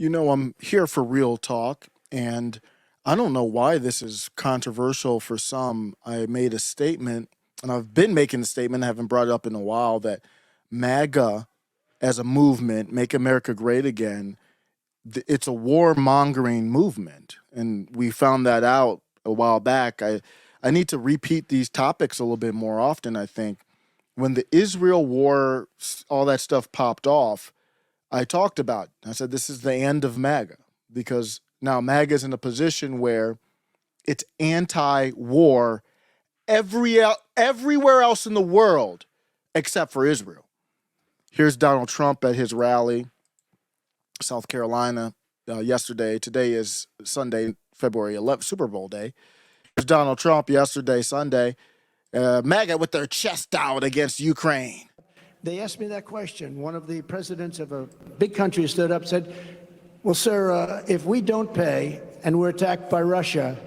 I'm here for real talk, and I don't know why this is controversial for some. I made a statement, and I've been making the statement, I haven't brought it up in a while, that MAGA as a movement, Make America Great Again, it's a warmongering movement. And we found that out a while back. I need to repeat these topics a little bit more often, I think. When the Israel war, all that stuff popped off, I talked about it. I said, this is the end of MAGA, because now MAGA is in a position where it's anti-war everywhere else in the world except for Israel. Here's Donald Trump at his rally, South Carolina, yesterday. Today is Sunday, February 11th, Super Bowl day. Here's Donald Trump yesterday, Sunday, MAGA with their chest out against Ukraine. They asked me that question. One of the presidents of a big country stood up and said, well, sir, if we don't pay and we're attacked by Russia,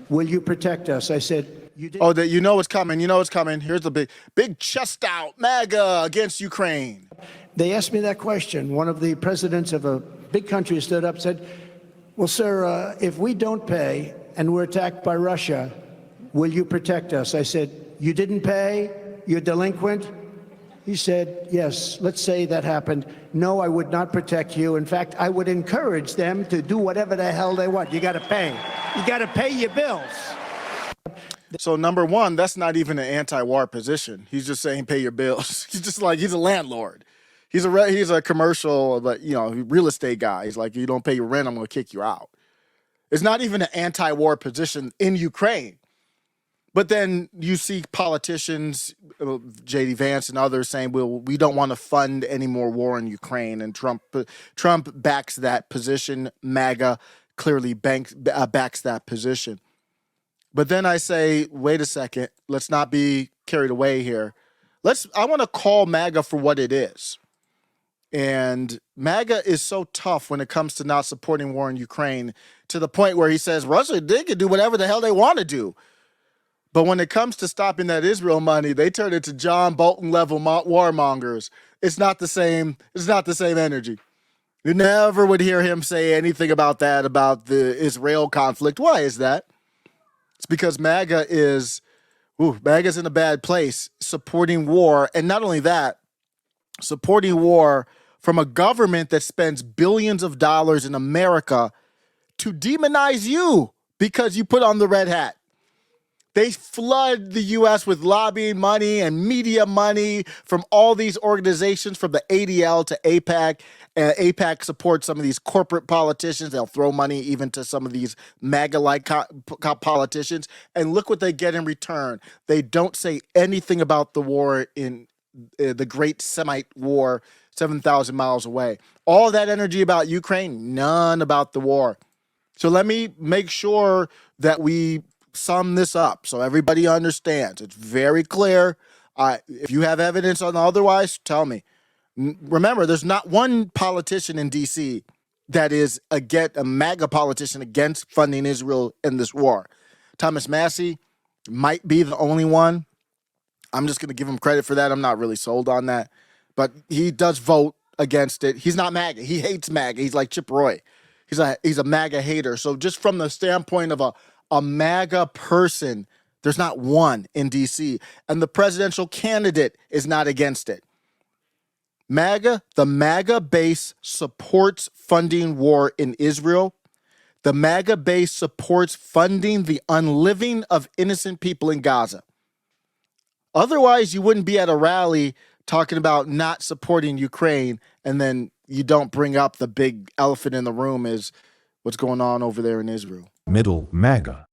will you protect us? I said, you did. Oh, that you know it's coming. You know it's coming. Here's the big chest out, MAGA against Ukraine. They asked me that question. One of the presidents of a big country stood up and said, well, sir, if we don't pay and we're attacked by Russia, will you protect us? I said, you didn't pay? You're delinquent? He said, yes, let's say that happened. No, I would not protect you. In fact, I would encourage them to do whatever the hell they want. You got to pay. You got to pay your bills. So number one, that's not even an anti-war position. He's just saying pay your bills. He's just like, he's a landlord. He's a commercial, but real estate guy. He's like, you don't pay your rent, I'm going to kick you out. It's not even an anti-war position in Ukraine. But then you see politicians, J.D. Vance and others, saying, well, we don't want to fund any more war in Ukraine. And Trump backs that position. MAGA clearly backs that position. But then I say, wait a second, let's not be carried away here. I want to call MAGA for what it is. And MAGA is so tough when it comes to not supporting war in Ukraine, to the point where he says, Russia, they can do whatever the hell they want to do. But when it comes to stopping that Israel money, they turn into John Bolton level warmongers. It's not the same. It's not the same energy. You never would hear him say anything about that, about the Israel conflict. Why is that? It's because MAGA's in a bad place, supporting war. And not only that, supporting war from a government that spends billions of dollars in America to demonize you because you put on the red hat. They flood the U.S. with lobbying money and media money from all these organizations, from the ADL to APAC. APAC supports some of these corporate politicians. They'll throw money even to some of these MAGA-like politicians. And look what they get in return. They don't say anything about the war in the Great Semite War 7,000 miles away. All that energy about Ukraine, none about the war. So let me make sure that we sum this up so everybody understands. It's very clear. If you have evidence on otherwise, tell me. Remember, there's not one politician in D.C. that is a MAGA politician against funding Israel in this war. Thomas Massey might be the only one. I'm just going to give him credit for that. I'm not really sold on that. But he does vote against it. He's not MAGA. He hates MAGA. He's like Chip Roy. He's a MAGA hater. So just from the standpoint of a MAGA person, there's not one in D.C. And the presidential candidate is not against it. The MAGA base supports funding war in Israel. The MAGA base supports funding the unliving of innocent people in Gaza. Otherwise, you wouldn't be at a rally talking about not supporting Ukraine, and then you don't bring up the big elephant in the room is what's going on over there in Israel. Middle MAGA.